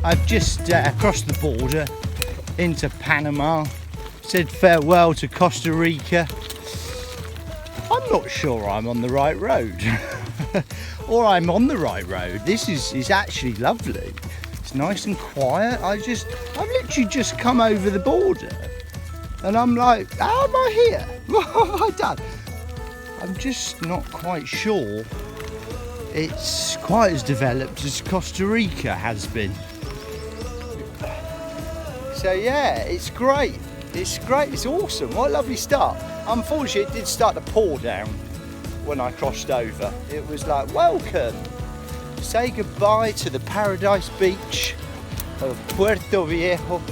I've just crossed the border into Panama, said farewell to Costa Rica. I'm not sure I'm on the right road. Or I'm on the right road. This is actually lovely. It's nice and quiet. I've literally just come over the border and I'm like, how am I here? What have I done? I'm just not quite sure it's quite as developed as Costa Rica has been. So yeah, it's great. It's great, it's awesome. What a lovely start. Unfortunately, it did start to pour down when I crossed over. It was like, welcome. Say goodbye to the paradise beach of Puerto Viejo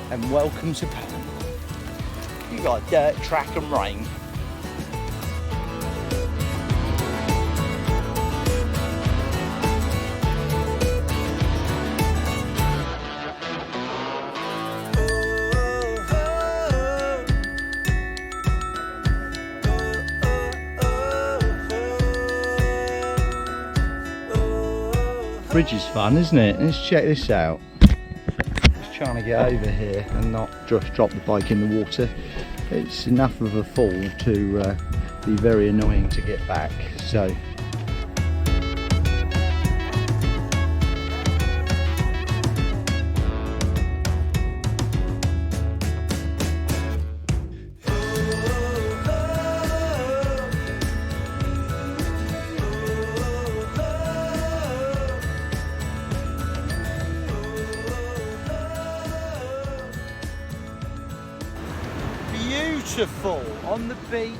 and welcome to Panama. You got dirt, track and rain. Bridge is fun, isn't it? Let's check this out. Just trying to get over here and not just drop the bike in the water. It's enough of a fall to be very annoying to get back. So beautiful on the beach.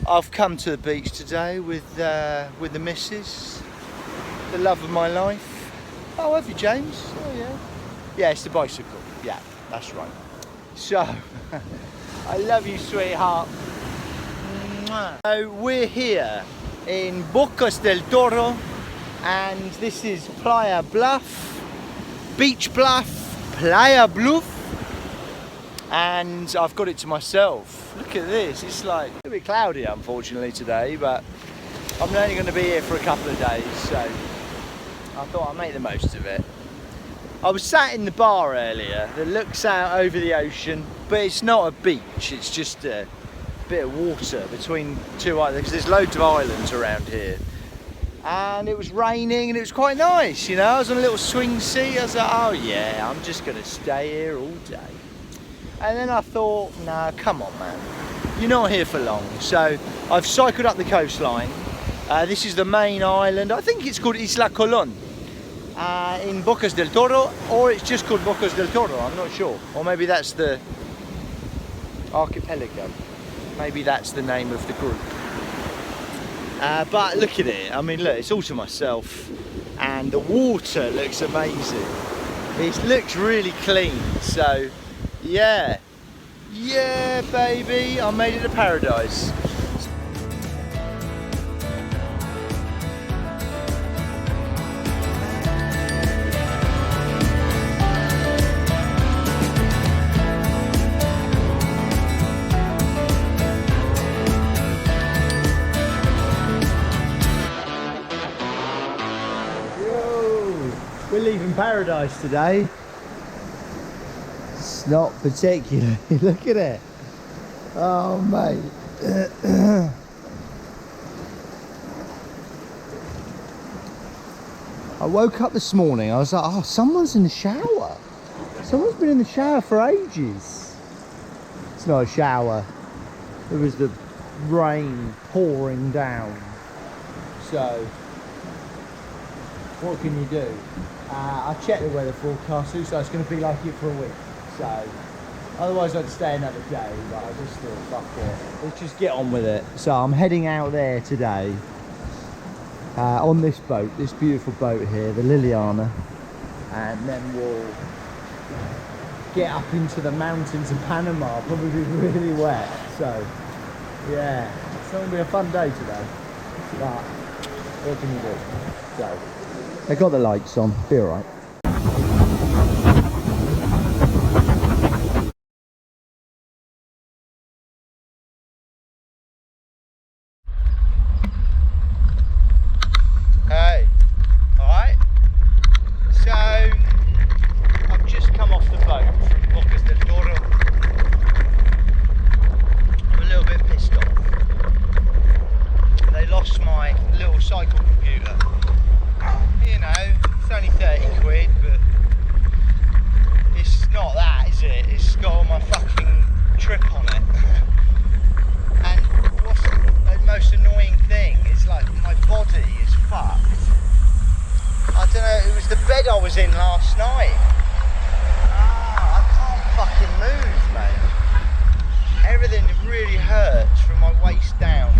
I've come to the beach today with the missus, the love of my life. Oh, have you, James? Oh yeah. Yeah, it's the bicycle. Yeah, that's right. So, I love you, sweetheart. So we're here in BOCAS del Toro, and this is Playa Bluff, Beach Bluff, Playa Bluff. And I've got it to myself. Look at this, it's like a bit cloudy unfortunately today, but I'm only going to be here for a couple of days, so I thought I'd make the most of it. I was sat in the bar earlier that looks out over the ocean, but it's not a beach, it's just a bit of water between two islands, because there's loads of islands around here. And it was raining and it was quite nice, you know. I was on a little swing seat, I was like, oh yeah, I'm just going to stay here all day. And then I thought, nah, come on man, you're not here for long. So I've cycled up the coastline. This is the main island. I think it's called Isla Colón in BOCAS del Toro, or it's just called BOCAS del Toro, I'm not sure. Or maybe that's the archipelago. Maybe that's the name of the group. But look at it, I mean look, it's all to myself. And the water looks amazing. It looks really clean, so yeah, baby, I made it a paradise. Whoa, we're leaving paradise today. Not particularly. Look at it. Oh mate. I woke up this morning, I was like, oh, someone's in the shower. Someone's been in the shower for ages. It's not a shower. It was the rain pouring down. So what can you do? I checked the weather forecast, looks like it's going to be like it for a week. So, otherwise I'd stay another day, but I just thought, fuck it, let's just get on with it. So I'm heading out there today on this boat, this beautiful boat here, the Liliana, and then we'll get up into the mountains of Panama, probably really wet. So, yeah, it's going to be a fun day today, but what can you do? So, I got the lights on, be alright. bed I was in last night. I can't fucking move, mate. Everything really hurts from my waist down.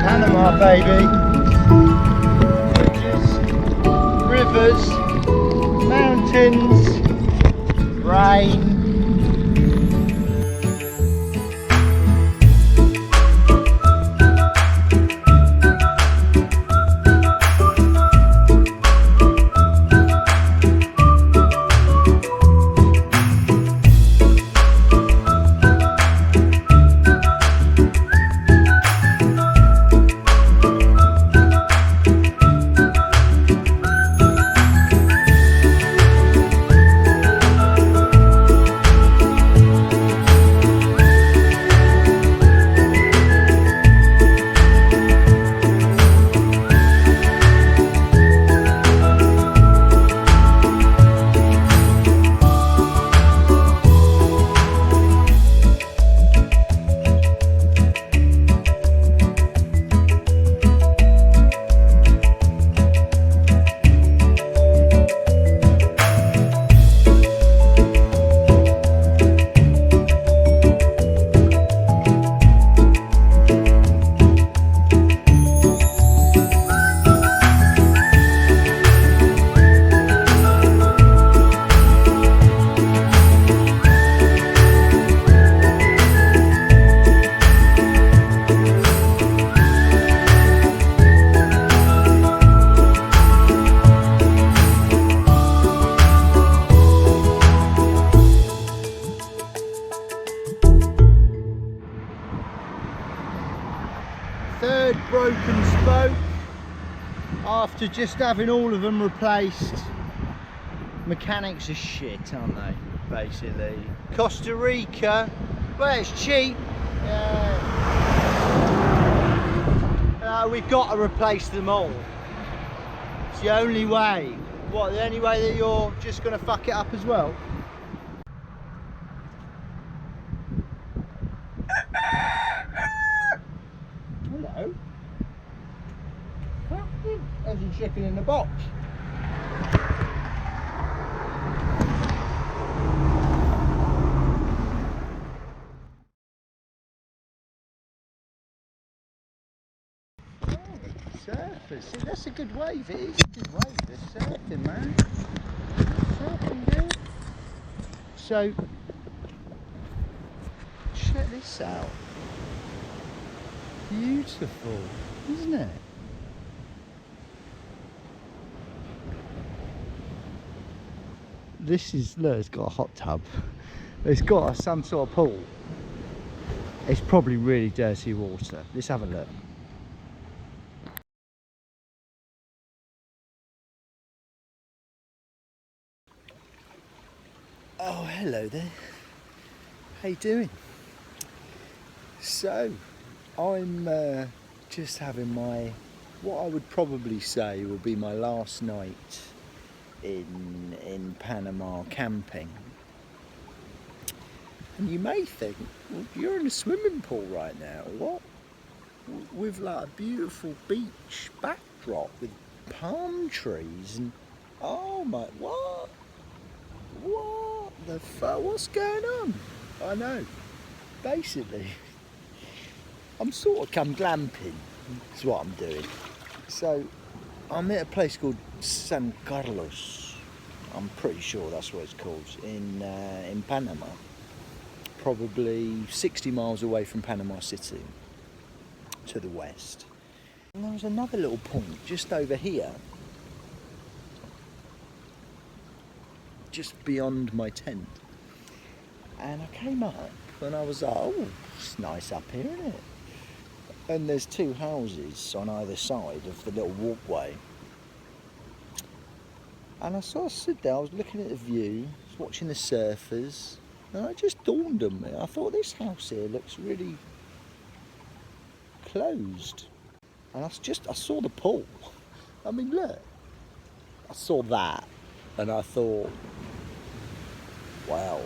Panama, baby. Bridges, rivers, mountains, rain. Third broken spoke after just having all of them replaced. Mechanics are shit, aren't they, basically. Costa Rica, well, it's cheap. We've got to replace them all. It's the only way. What, the only way that you're just going to fuck it up as well? Hello. There's a chicken in the box. Oh, surfers. See, that's a good wave. It is a good wave. They're surfing, man. Surfing, dude. So, check this out. Beautiful, isn't it? This is, look, it's got a hot tub. It's got some sort of pool. It's probably really dirty water. Let's have a look. Oh, hello there. How you doing? So, I'm just having my, what I would probably say will be my last night in Panama camping. And you may think, well, you're in a swimming pool right now, what? With like a beautiful beach backdrop with palm trees and, oh my, what? What the fuck, what's going on? I know, basically, I'm sort of come glamping, is what I'm doing. So, I'm at a place called San Carlos. I'm pretty sure that's what it's called, in Panama. Probably 60 miles away from Panama City, to the west. And there was another little point just over here, just beyond my tent. And I came up and I was like, oh, it's nice up here, isn't it? And there's two houses on either side of the little walkway. And I sort of stood there, I was looking at the view, I was watching the surfers, and it just dawned on me. I thought, this house here looks really closed. And I saw the pool. I mean, look, I saw that, and I thought, well,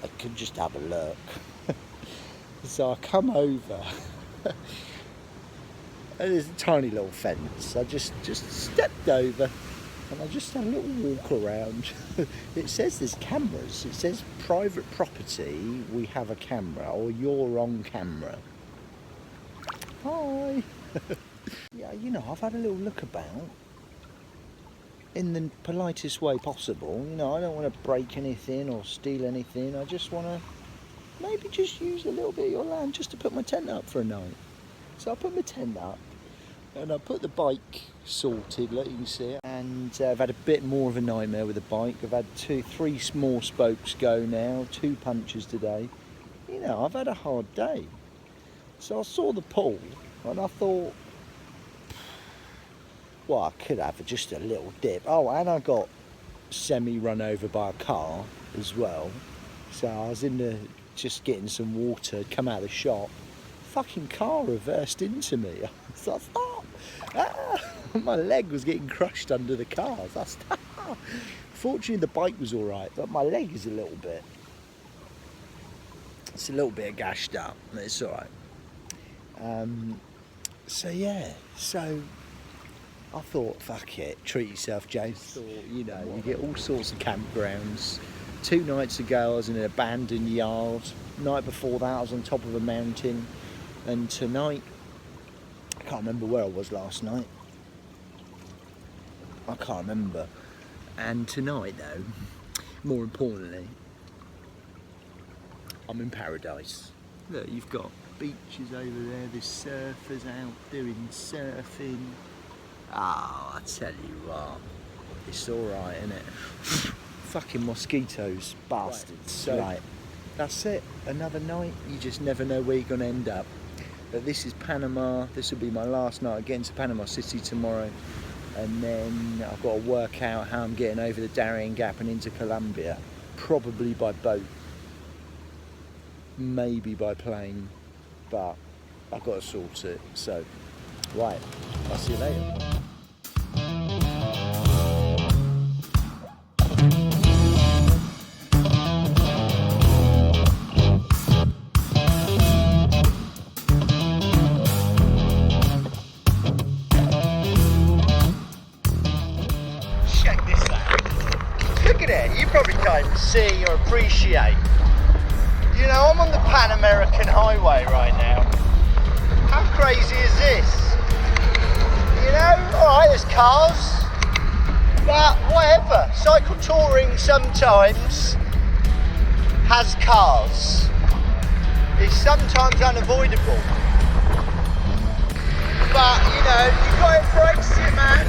I could just have a look. So I come over, and there's a tiny little fence. I just stepped over, and I just had a little walk around. It says there's cameras. It says private property, we have a camera, or you're on camera. Hi. Yeah, you know, I've had a little look about in the politest way possible. You know, I don't want to break anything or steal anything. I just want to maybe just use a little bit of your land just to put my tent up for a night. So I put my tent up and I put the bike sorted, like you can see. And I've had a bit more of a nightmare with the bike. I've had three small spokes go now, 2 punctures today. You know, I've had a hard day. So I saw the pool and I thought, well, I could have just a little dip. Oh, and I got semi-run over by a car as well. So I was in the, just getting some water, come out of the shop. Fucking car reversed into me. So I thought, my leg was getting crushed under the car. So I thought, fortunately the bike was all right, but my leg is a little bit, it's a little bit gashed up, but it's all right. So yeah, so I thought, fuck it, treat yourself, James. Thought, you know, you get all sorts of campgrounds. 2 nights ago I was in an abandoned yard. Night before that I was on top of a mountain. And tonight, I can't remember where I was last night. I can't remember. And tonight though, more importantly, I'm in paradise. Look, you've got beaches over there, there's surfers out doing surfing. Oh, I tell you what, it's alright, isn't it? Fucking mosquitoes, bastards. Right, that's it, another night, you just never know where you're going to end up. But this is Panama, this will be my last night getting to Panama City tomorrow. And then I've got to work out how I'm getting over the Darien Gap and into Colombia. Probably by boat, maybe by plane, but I've got to sort it. So, right, I'll see you later. Check this out. Look at it, you probably can't even see or appreciate. You know, I'm on the Pan American Highway right now. How crazy is this? You know, alright, there's cars, but whatever. Cycle touring sometimes has cars. It's sometimes unavoidable. But, you know, you've got to embrace it, man.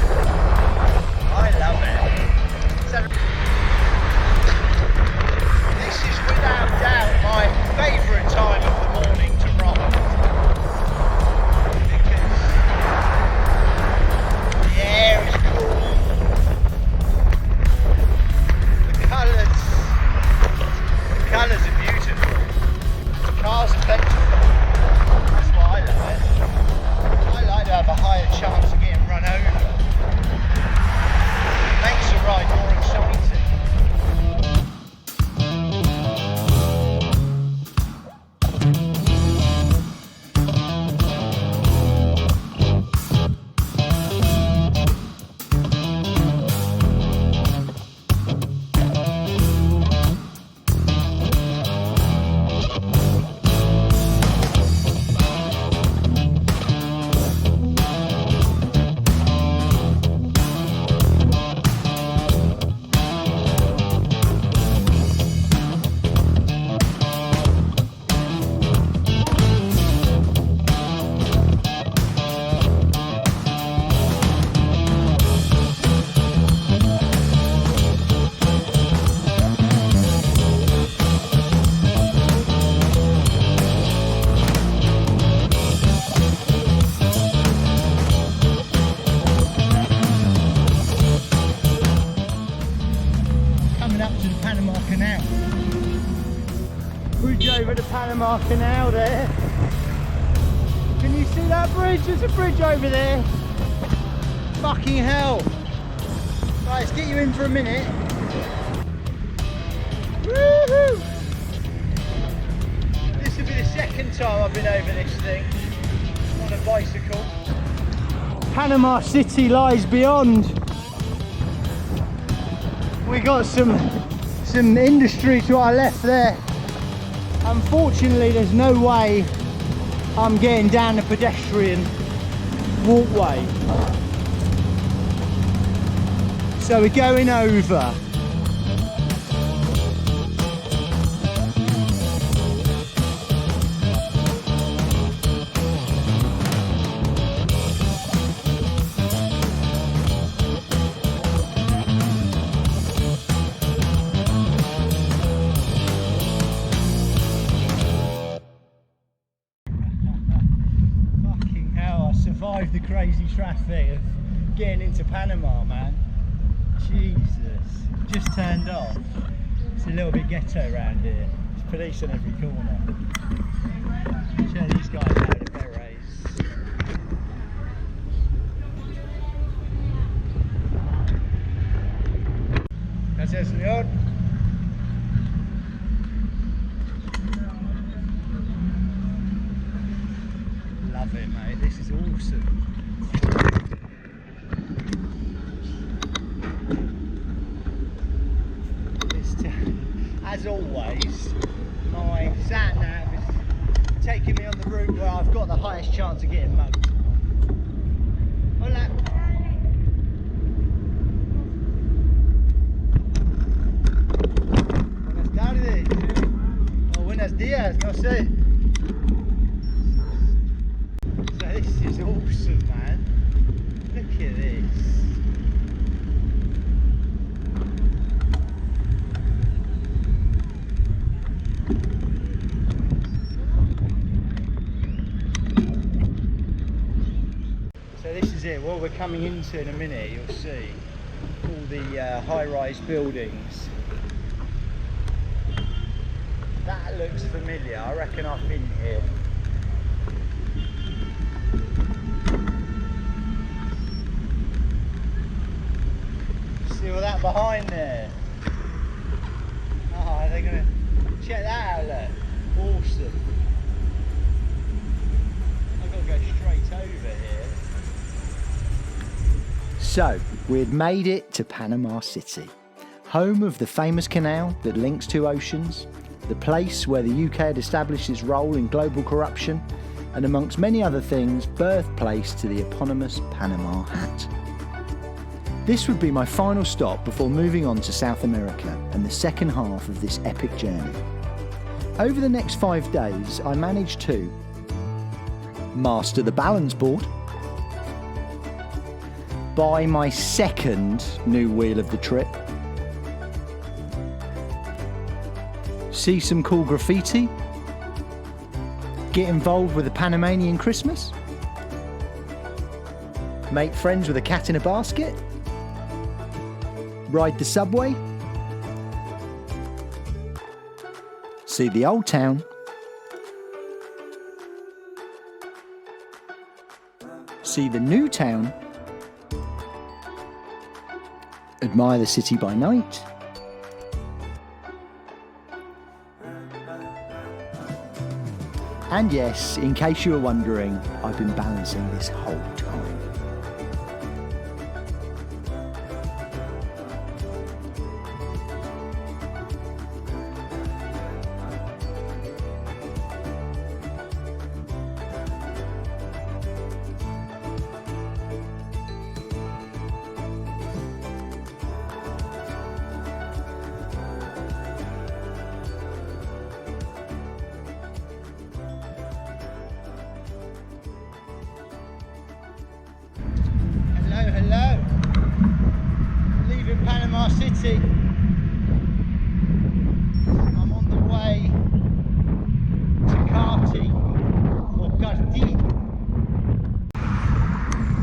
I love it. So, this is without doubt my favourite time of the morning to ride. Because the air is cool, the colours are beautiful, the cars are plentiful, Panama Canal there. Can you see that bridge? There's a bridge over there. Fucking hell. Right, let's get you in for a minute. Woohoo! This will be the second time I've been over this thing on a bicycle. Panama City lies beyond. We got some industry to our left there. Unfortunately, there's no way I'm getting down the pedestrian walkway. So we're going over. Survived the crazy traffic of getting into Panama, man. Jesus, just turned off. It's a little bit ghetto around here. There's police on every corner. Show these guys out of berets. Gracias, señor. Love it, mate. This is awesome. As always, my sat nav is taking me on the route where I've got the highest chance of getting mugged. Hola. Buenas tardes. O buenos días, no sé. So this is awesome, man. Look at this. So this is it, what we're coming into in a minute. You'll see all the high-rise buildings. That looks familiar, I reckon I've been here. See all that behind there? Oh, they're gonna check that out, look. Awesome. I've got to go straight over here. So, we had made it to Panama City, home of the famous canal that links two oceans, the place where the UK had established its role in global corruption, and amongst many other things, birthplace to the eponymous Panama hat. This would be my final stop before moving on to South America and the second half of this epic journey. Over the next 5 days, I managed to master the balance board, buy my second new wheel of the trip, see some cool graffiti, get involved with a Panamanian Christmas, make friends with a cat in a basket, ride the subway, see the old town, see the new town, admire the city by night, and yes, in case you were wondering, I've been balancing this whole time. Hello. Leaving Panama City. I'm on the way to Carti or Carti.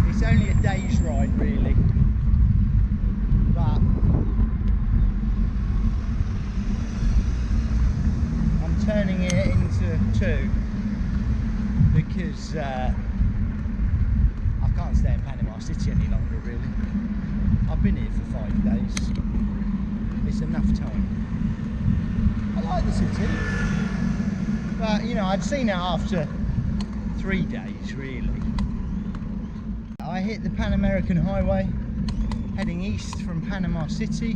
It's only a day's ride really, but I'm turning it into because I can't stay in Panama City any longer, really. I've been here for 5 days. It's enough time. I like the city, but you know, I'd seen it after 3 days, really. I hit the Pan American Highway, heading east from Panama City.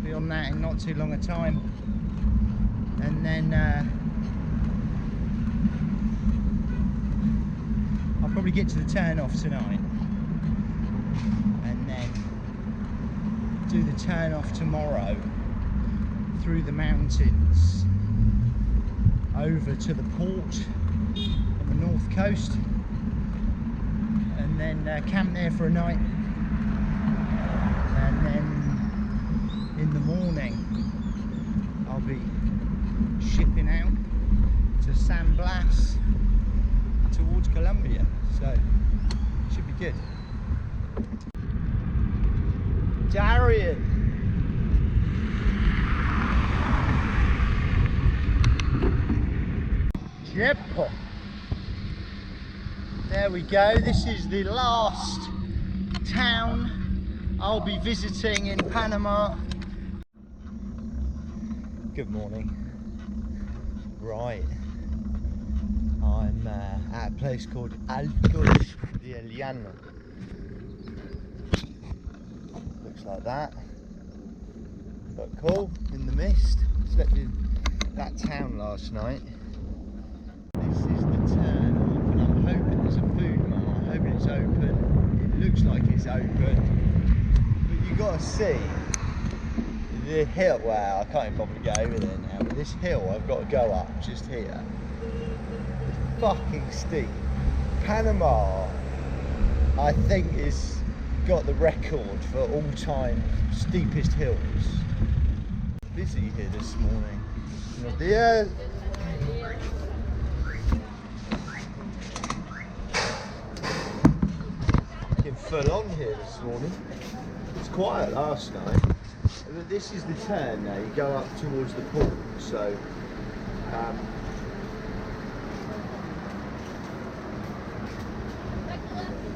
Be on that in not too long a time, and then I'll probably get to the turn off tonight, and then do the turn off tomorrow through the mountains over to the port on the north coast, and then camp there for a night, and then in the morning I'll be shipping out to San Blas towards Colombia, so it should be good. Darian! Yep. There we go. This is the last town I'll be visiting in Panama. Good morning. Right, I'm at a place called Untitled Chapter. Looks like that. But cool, in the mist. Slept in that town last night. This is the turn off, and I'm hoping there's a food mart. I'm hoping it's open. It looks like it's open. But you gotta see the hill. Well, I can't even bother to go over there now, but this hill I've got to go up just here. It's fucking steep. Panama, I think, is got the record for all-time steepest hills. Busy here this morning. Buenos días. Full on here this morning. It's quiet last night, but this is the turn now. You go up towards the port, so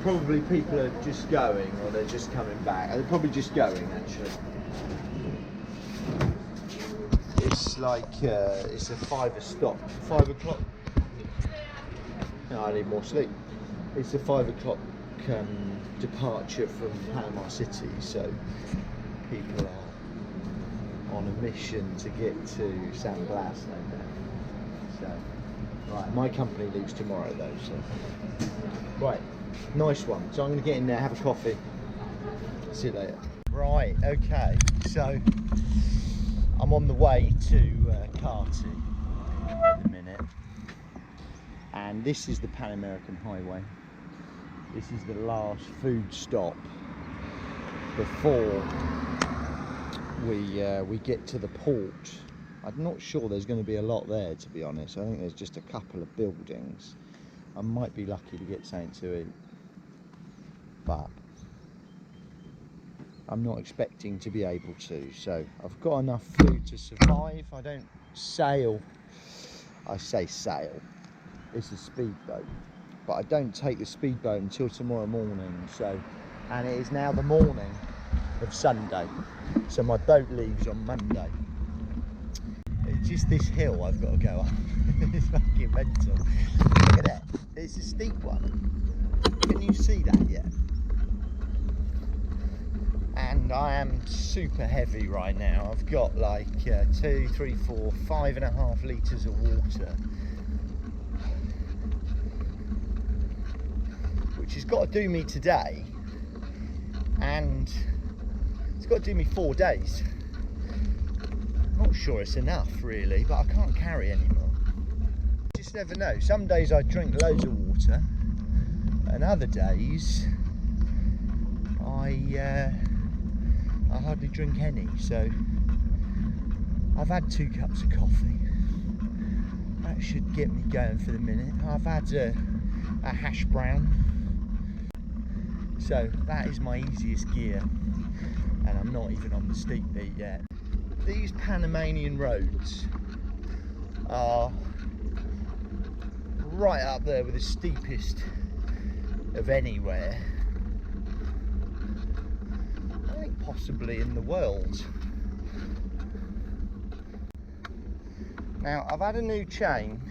probably people are just going, or they're just coming back. They're probably just going, actually. It's like it's a 5 stop, 5 o'clock. No, I need more sleep. It's a 5 o'clock departure from Panama City, so people are on a mission to get to San Blas, no doubt. So, right, my company leaves tomorrow though, so right, nice one. So I'm going to get in there, have a coffee. See you later. Right, okay, so I'm on the way to Carti at the minute, and this is the Pan American Highway. This is the last food stop before we get to the port. I'm not sure there's going to be a lot there, to be honest. I think there's just a couple of buildings. I might be lucky to get something to eat, but I'm not expecting to be able to. So I've got enough food to survive. I don't sail. I say sail. It's a speedboat. But I don't take the speedboat until tomorrow morning, so, and it is now the morning of Sunday, so my boat leaves on Monday. It's just this hill I've got to go up. It's fucking mental. Look at that, it's a steep one. Can you see that yet? And I am super heavy right now. I've got like 2, 3, 4, 5.5 litres of water, which has got to do me today, and it's got to do me 4 days. I'm not sure it's enough really, but I can't carry anymore. Just never know. Some days I drink loads of water, and other days I hardly drink any. So I've had 2 cups of coffee. That should get me going for the minute. I've had a hash brown. So that is my easiest gear, and I'm not even on the steep bit yet. These Panamanian roads are right up there with the steepest of anywhere. I think possibly in the world. Now I've had a new chain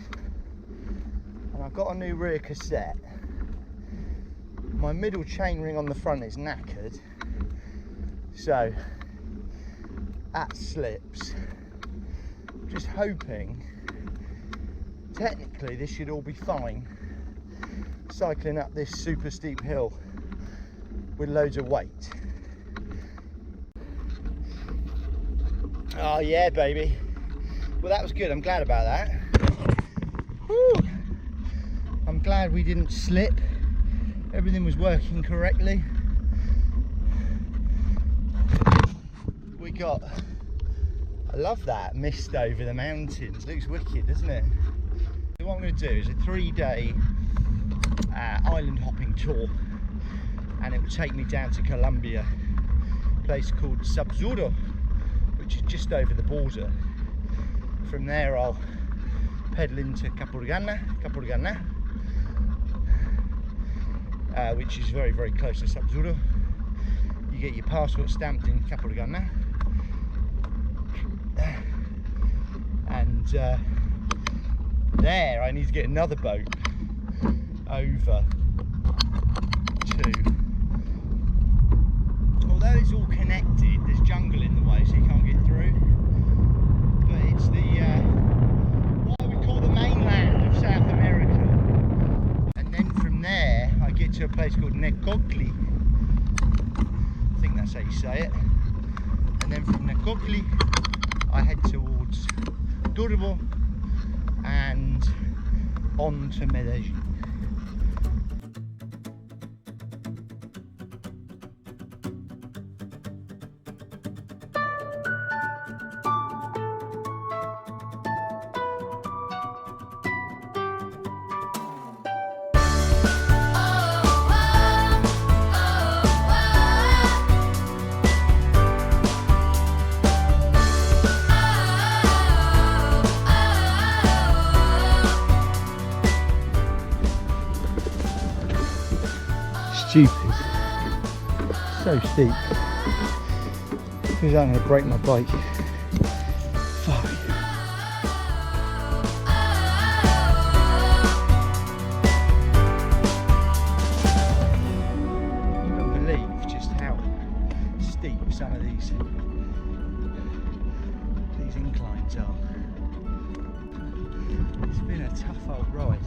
and I've got a new rear cassette. My middle chain ring on the front is knackered, so that slips. Just hoping, technically this should all be fine, cycling up this super steep hill with loads of weight. Oh yeah, baby. Well, that was good. I'm glad about that. Whew. I'm glad we didn't slip. Everything was working correctly. We got, I love that mist over the mountains. Looks wicked, doesn't it? So what I'm going to do is a 3-day island hopping tour, and it will take me down to Colombia, a place called Subsuro, which is just over the border. From there I'll pedal into Capurganá, which is very, very close to Subsuro. You get your passport stamped in Capurganá, and there I need to get another boat over to, although it's all connected, there's jungle in the way so you can't get through, but it's the what I would call the mainland of South America. And then from there I get to a place called Necoclí, I think that's how you say it, and then from Necoclí I head towards Toro and on to Medellin. Stupid, so steep, because I'm going to break my bike. Fuck. You wouldn't believe just how steep some of these inclines are. It's been a tough old ride.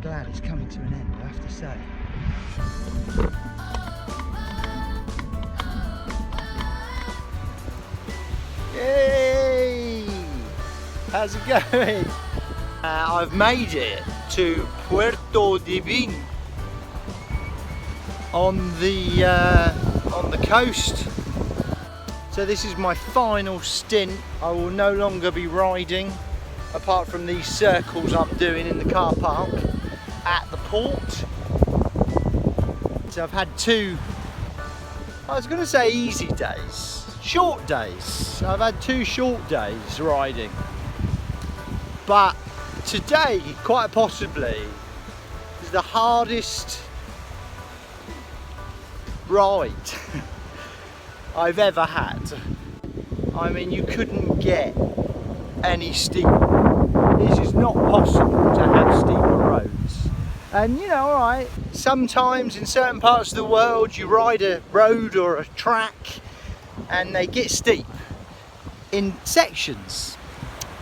Glad it's coming to an end, I have to say. Yay! How's it going? I've made it to Puerto Divin on the coast. So this is my final stint. I will no longer be riding, apart from these circles I'm doing in the car park at the port. So I've had two, I was going to say easy days, short days. I've had 2 short days riding, but today quite possibly is the hardest ride I've ever had. I mean, you couldn't get any steeper. This is not possible to have steeper roads. And you know, alright, sometimes in certain parts of the world you ride a road or a track and they get steep in sections.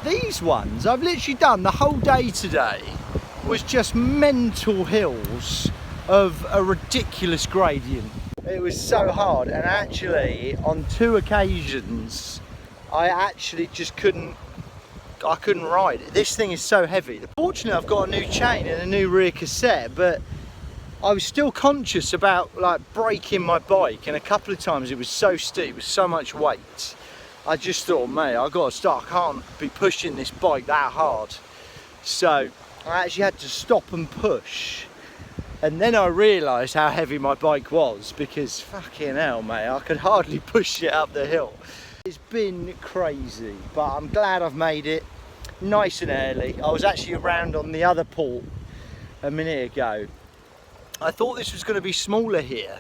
These ones, I've literally done the whole day today was just mental hills of a ridiculous gradient. It was so hard, and actually on 2 occasions I actually just couldn't ride it. This thing is so heavy. Fortunately I've got a new chain and a new rear cassette, but I was still conscious about like braking my bike, and a couple of times it was so steep with so much weight. I just thought, mate, I gotta start, I can't be pushing this bike that hard. So I actually had to stop and push, and then I realised how heavy my bike was, because fucking hell, mate, I could hardly push it up the hill. It's been crazy, but I'm glad I've made it. nice and early. I was actually around on the other port a minute ago. I thought this was going to be smaller here,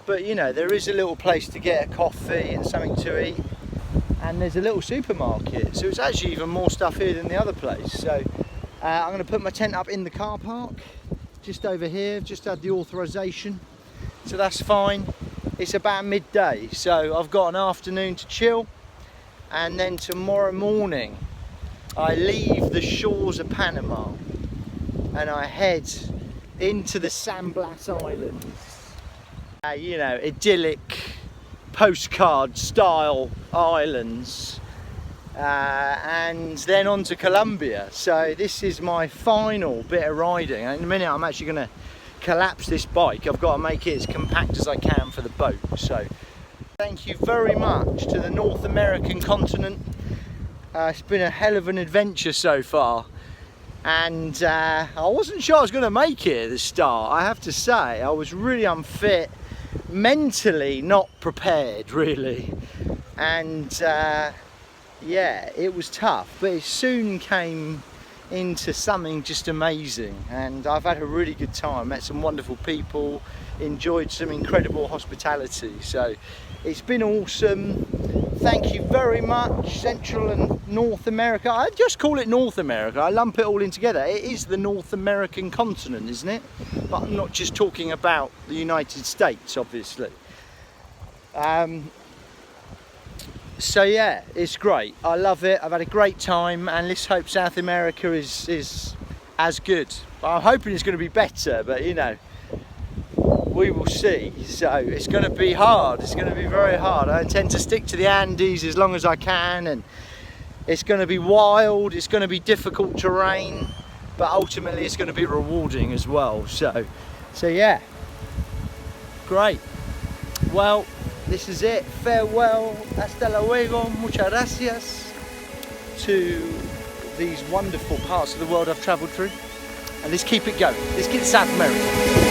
but you know, there is a little place to get a coffee and something to eat, and there's a little supermarket, so it's actually even more stuff here than the other place. So I'm going to put my tent up in the car park just over here. Just had the authorization, so that's fine. It's about midday, so I've got an afternoon to chill, and then tomorrow morning I leave the shores of Panama and I head into the San Blas Islands. You know, idyllic postcard style islands, and then on to Colombia. So this is my final bit of riding, and in a minute I'm actually going to collapse this bike. I've got to make it as compact as I can for the boat. So thank you very much to the North American continent. It's been a hell of an adventure so far, and I wasn't sure I was going to make it at the start. I have to say, I was really unfit, mentally not prepared really, and yeah, it was tough, but it soon came into something just amazing, and I've had a really good time, met some wonderful people, enjoyed some incredible hospitality, so it's been awesome. Thank you very much, Central and North America. I just call it North America, I lump it all in together. It is the North American continent, isn't it? But I'm not just talking about the United States, obviously. So yeah, it's great. I love it. I've had a great time, and let's hope South America is as good. I'm hoping it's going to be better, but you know, we will see. So it's going to be hard. It's going to be very hard. I intend to stick to the Andes as long as I can, and it's going to be wild. It's going to be difficult terrain, but ultimately it's going to be rewarding as well. So yeah, great. Well, this is it. Farewell. Hasta luego. Muchas gracias to these wonderful parts of the world I've travelled through. And let's keep it going. Let's get to South America.